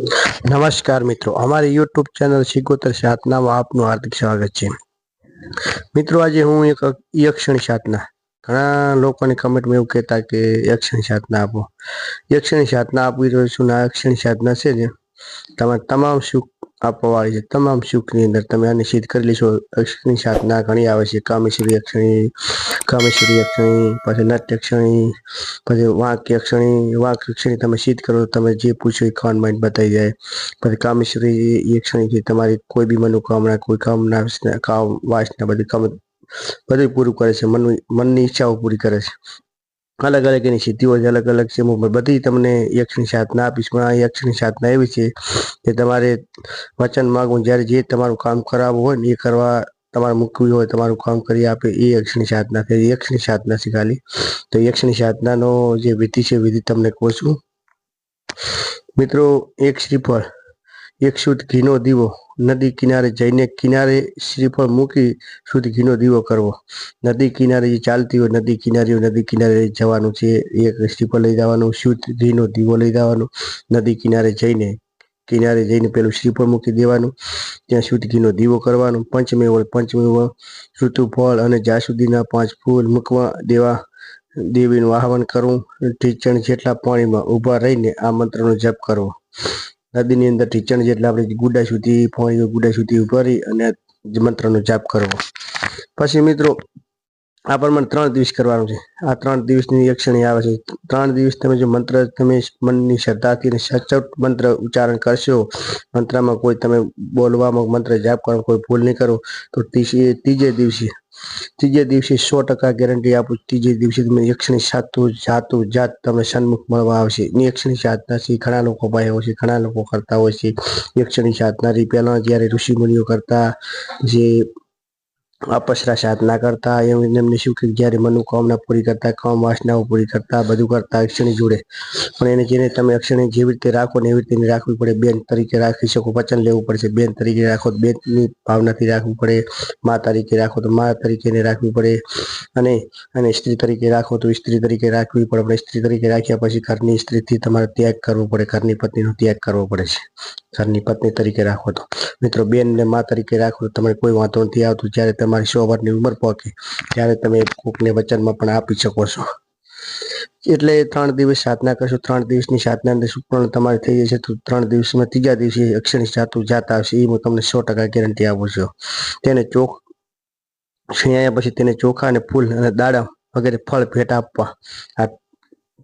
नमस्कार मित्रों, हमारी यूट्यूब चैनल शिकोतर साधना में आपનું हार्दिक સ્વાગત છે। મિત્રો આજે હું એક યક્ષણી સાધના, ઘણા લોકોની કમેન્ટમાં એવું કહેતા કે યક્ષણી સાધના આપો। યક્ષણી સાધના આપી રહ્યો છું ને આ યક્ષણી સાધના છે જે તમારે તમામ સુખ આપવાવાળી છે। તમામ સુખની અંદર તમે આને સિદ્ધ કરી લેશો। યક્ષણી સાધના ઘણી આવે છે, કામેશ્વરી યક્ષણી, પછી નટયક્ષણી, પછી વાંક યક્ષણી તમે સિદ્ધ કરો તમે જે પૂછો એ ખાન માઇન્ડ બતાવી જાય। પછી કામેશ્વરી યક્ષણીથી તમારી કોઈ બી મનોકામના, કોઈ કામના વાસના બધું પૂરું કરે છે, મનની ઈચ્છાઓ પૂરી કરે છે। અલગ અલગ એની સિદ્ધિઓ છે, અલગ અલગ છે, બધી તમને યક્ષની સાધના આપીશ। પણ આ યક્ષની સાધના એવી છે કે તમારે વચન માગવું, જ્યારે જે તમારું કામ કરાવવું હોય ને એ કરવા તમારે મૂકવી હોય, તમારું કામ કરી આપે એ યક્ષની સાધના છે। યક્ષની સાધના છે ખાલી। તો યક્ષની સાધનાનો જે વિધિ છે વિધિ તમને કહું છું મિત્રો। એક શ્રીફળ, એક શુદ્ધ ઘીનો દીવો, નદી કિનારે જઈને કિનારે શ્રીફળ મૂકી શુદ્ધ ઘીનો દીવો કરવો। નદી કિનારે જે ચાલતી હોય નદી કિનારે જવાનું છે, એક શ્રીફળ લઈ જવાનું, શુદ્ધ ઘીનો દીવો લઈ જવાનો, નદી કિનારે જઈને પેલું શ્રીફળ મૂકી દેવાનું, ત્યાં શુદ્ધ ઘીનો દીવો કરવાનો। પંચમેવ ઋતુ ફળ અને જાસુદીના 5 ફૂલ મૂકવા દેવા, દેવીનું આહવાન કરવું, ઢીચણ જેટલા પાણીમાં ઊભા રહીને આ મંત્રનો જપ કરવો। નદીની અંદર ઢીચણ જેટલા આપણે ગુડા સુધી ઊભા રહી અને મંત્રનો જાપ કરવો। પછી મિત્રો આ પ્રમાણે 3 દિવસ કરવાનું છે। આ 3 દિવસની યક્ષણી આવે છે। 3 દિવસ તમે જો મંત્ર તમે મનની શ્રદ્ધાથી અને સચોટ મંત્ર ઉચ્ચારણ કરશો, મંત્રમાં કોઈ તમે બોલવામાં મંત્ર જાપ કરો, કોઈ ભૂલ નહીં કરો, તો ત્રીજે દિવસે 100% ગેરંટી આપું, ત્રીજે દિવસે તમે યક્ષણી જાત તમે સન્મુખ મળવા આવશે। યક્ષણી સાધના ઘણા લોકો પાસે હોય છે, ઘણા લોકો કરતા હોય છે। યક્ષણી સાધના પહેલા જ્યારે ઋષિ મુનિઓ કરતા, જે અપસરા સાધના કરતા, એમને શું કે જ્યારે મનોકામના પૂરી કરતા, કામ વાસનાઓ પૂરી કરતા, બધું કરતા યક્ષણી જોડે। પણ એને જેને તમે યક્ષણી જેવી રીતે રાખો ને એવી રીતે રાખવી પડે। બેન તરીકે રાખી શકો, વચન લેવું પડશે। બેન તરીકે રાખો તો બેનની ભાવનાથી રાખવું પડે, મા તરીકે રાખો તો મા તરીકે રાખવી પડે, અને સ્ત્રી તરીકે રાખો તો સ્ત્રી તરીકે રાખવી પડે। પણ સ્ત્રી તરીકે રાખ્યા પછી ઘરની સ્ત્રીથી તમારે ત્યાગ કરવો પડે, ઘરની પત્નીનો ત્યાગ કરવો પડે છે ઘરની પત્ની તરીકે રાખો તો। મિત્રો બેનને મા તરીકે રાખો તો તમને કોઈ વાંધો નથી આવતો। જ્યારે તમારી 100 વર્ષની ઉંમર પહોંચે ત્યારે તમે કોકને વચનમાં પણ આપી શકો છો। એટલે 3 દિવસ સાધના કરશો, 3 દિવસની સાધના અંદર સુપર્ણ તમારે થઈ જશે। તો 3 દિવસમાં ત્રીજા દિવસે યક્ષણી જાત આવશે, એ હું તમને 100% ગેરંટી આપું છું। તેને છીણાયા પછી તેને ચોખા અને ફૂલ અને દાડમ વગેરે ફળ ભેટ આપવા।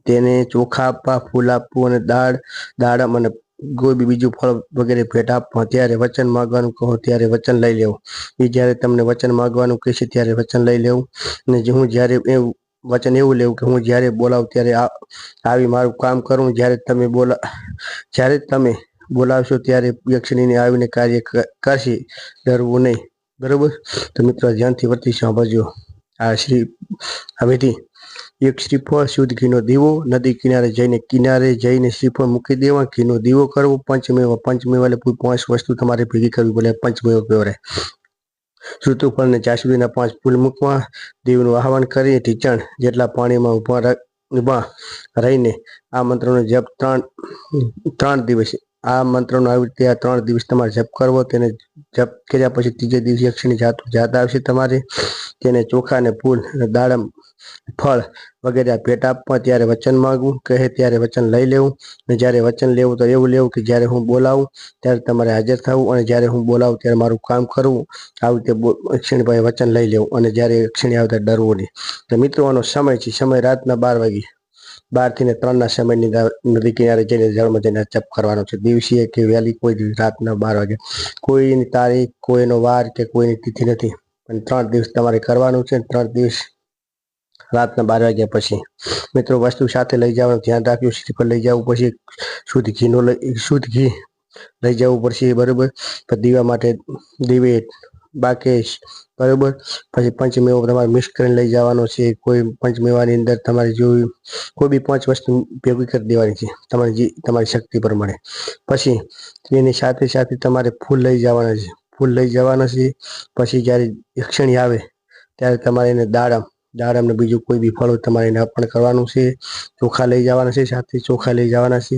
તેને ચોખા આપવા, ફૂલ આપવું અને દાડમ અને કોઈ બી બીજું ફળ વગેરે ભેટ આપવા। ત્યારે વચન માંગવાનું કહો ત્યારે વચન લઈ લેવું। એ જ્યારે તમને વચન માંગવાનું કહેશે ત્યારે વચન લઈ લેવું। અને હું જ્યારે વચન એવું લેવું કે હું જ્યારે બોલાવું ત્યારે આવી મારું કામ કરું। જ્યારે તમે બોલાવશો ત્યારે યક્ષણીને આવીને કાર્ય કરશે, ડરવું નહીં, બરોબર? તો મિત્રો ધ્યાનથી વર્તી સાંભળજો આ વિધિ। એક શ્રીફળ, શુદ્ધ ઘીનો દીવો, નદી કિનારે જઈને શ્રીફળ મૂકી દેવા, ઘીનો દીવો કરવો। પંચમેવ એટલે 5 વસ્તુ તમારે ભેગી કરવી પડે, પંચમેવ કહેવાય। ઋતુફળ ને જાસુદીના 5 ફૂલ મૂકવા, દેવનું આહવાન કરી ઢીચણ જેટલા પાણીમાં ઊભા રહીને આ મંત્રનો જપ 3 દિવસ, આ મંત્રનો આવી રીતે 3 દિવસ તમારે જપ કરવો। તેને જપ કર્યા પછી ત્રીજે દિવસે યક્ષણી જાત આવશે તમારે, તેને ચોખા અને ફૂલ અને દાડમ ફળ વગેરે ભેટ આપવા। ત્યારે વચન માંગવું કહે ત્યારે વચન લઈ લેવું। અને જ્યારે વચન લેવું તો એવું લેવું કે જ્યારે હું બોલાવું ત્યારે તમારે હાજર થવું, અને જ્યારે હું બોલાવું ત્યારે મારું કામ કરવું। આવી રીતે યક્ષણી પાસે વચન લઈ લેવું, અને જ્યારે યક્ષણી આવે ત્યારે ડરવું નહીં। તો મિત્રો આનો સમય છે, સમય રાતના 12 વાગે, 12 થી 3 સમયની નદી કિનારે જઈને જળમાં જઈને જપ કરવાનો છે। દિવસીય કે વહેલી કોઈ રાતના 12 વાગે, કોઈની તારીખ, કોઈનો વાર કે કોઈની તિથિ નથી, પણ 3 દિવસ તમારે કરવાનું છે। 3 દિવસ રાતના 12 વાગ્યા પછી મિત્રો વસ્તુ સાથે લઈ જવાનું ધ્યાન રાખ્યું। શ્રીફળ લઈ જવું પછી શુદ્ધ ઘી લઈ જવું પડશે, બરોબર? દીવા માટે બાકેશ, બરોબર? પછી પંચમેવ તમારે મિક્સ કરીને લઈ જવાનો છે। કોઈ પંચમેવાની અંદર તમારે જોયું કોઈ બી 5 વસ્તુ ભેગી કરી દેવાની છે તમારી શક્તિ પ્રમાણે। પછી એની સાથે તમારે ફૂલ લઈ જવાના છે। પછી જ્યારે યક્ષણી આવે ત્યારે તમારે એને દાડમ દાડમ ને બીજું કોઈ બી ફળ તમારે એને અર્પણ કરવાનું છે। ચોખા લઈ જવાના છે, સાથે ચોખા લઈ જવાના છે।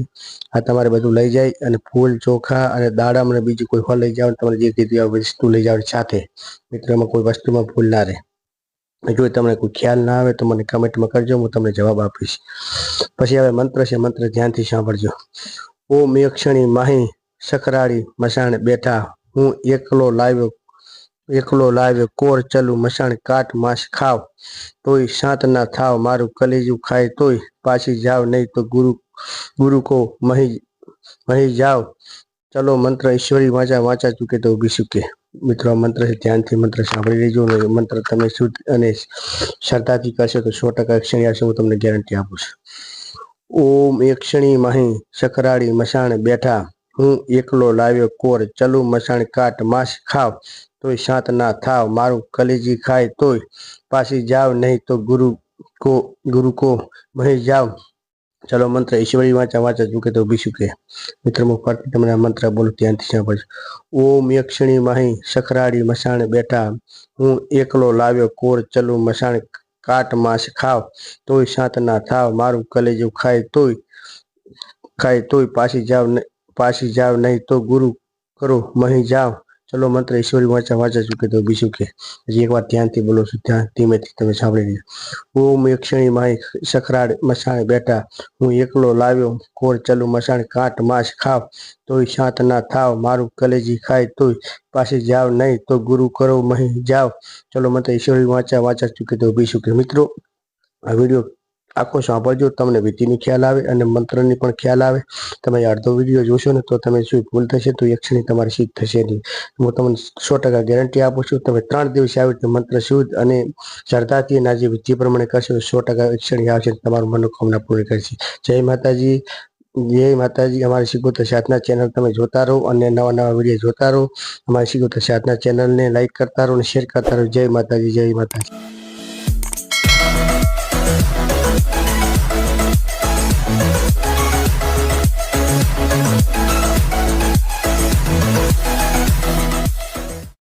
આ તમારે બધું લઈ જાય અને ફૂલ ચોખા અને દાડમ અને બીજું કોઈ ફળ લઈ જવાનું, તમારે જે કીધું આ વસ્તુ લઈ જવાની સાથે। મિત્રો એમાં કોઈ વસ્તુમાં ભૂલ ના રહે। જો તમને કોઈ ખ્યાલ ના આવે તો મને કમેન્ટમાં કરજો, હું તમને જવાબ આપીશ। પછી હવે મંત્ર છે, મંત્ર ધ્યાનથી સાંભળજો। ઓમ યક્ષણી માહી સખરાડી મસાણ બેઠા, હું એકલો લાવ્યો કોર ચલું મસાણ કાટ માંસ ખાવ, તોય શાંત ના થાવ મારું કલેજું ખાય તોય પાછી જાવ નહીં તો ગુરુ કો મહી જાવ। ચલો મંત્ર ઈશ્વરી વાંચા વાંચા ચૂકે તો ઊભી ચૂકે। મિત્રો આ મંત્ર છે, ધ્યાનથી મંત્ર સાંભળી લેજો અને મંત્ર તમે શુદ્ધ અને શ્રદ્ધાથી કરશો તો 100% અક્ષણી આવશે, હું તમને ગેરંટી આપું છું। ઓમ યક્ષણી માહી સખરાડી મસાણ બેઠા, હું એકલો લાવ્યો કોર ચલું મસાણ કાટ માંસ ખાવ, તોય શાંત ના થાવ મારું કલેજી ખાય તોય પાછી જાવ નહીં તો ગુરુ કો મહી જાવ। ચલો મંત્ર ઈશ્વરી વાંચા વાંચા ચૂકે તો ઊભી ચૂકે। મિત્રો હું ફરીથી તમને આ મંત્ર બોલું, ધ્યાનથી સાંભળજો। ઓમ યક્ષણી માહી સખરાડી મસાણ બેઠા, હું એકલો લાવ્યો કોર ચલું મસાણ કાટ માંસ ખાવ, તોય શાંત ના થાવ મારું કલેજું ખાય તોય પાછી જાવ નહીં તો ગુરુ કરો મહી જાવ। ચલો મંત્ર ઈશ્વરી વાંચા વાંચા ચૂકે તો ઊભી ચૂકે। હજી એકવાર ધ્યાનથી બોલો છું, ધીમેથી તમે સાંભળી લેજો। ઓમ યક્ષણી માહી સખરાડ મસાણ બેઠા, હું એકલો લાવ્યો કોર ચલું મસાણ કાટ માંસ ખાવ, તોય શાંત ના થાવ મારું કલેજી ખાય તોય પાછી જાવ નહીં તો ગુરુ કરો મહી જાવ। ચલો મંત્ર ઈશ્વરી વાંચા વાંચા ચૂકે તો ઊભી ચૂકે। મિત્રો આ વિડીયો આખો સાંભળજો, તમને વિધિની ખ્યાલ આવે અને મંત્રની પણ ખ્યાલ આવે। તમે અડધો વિડીયો જોશો ને તો તમે શું ભૂલ થશે તો યક્ષણી તમારી સિદ્ધ થશે નહીં। હું તમને 100% ગેરંટી આપું છું। તમે 3 દિવસ આવી રીતે મંત્ર શુદ્ધ અને શ્રદ્ધાથી અને જે વિધિ પ્રમાણે કરશો તો 100% યક્ષણી આવશે, તમારું મનોકામના પૂરી કરશે। જય માતાજી, જય માતાજી। અમારી શિકોતર સાધના ચેનલ તમે જોતા રહો અને નવા વિડીયો જોતા રહો। અમારી શિકોતર સાધના ચેનલને લાઈક કરતા રહો અને શેર કરતા રહો। જય માતાજી, જય માતાજી।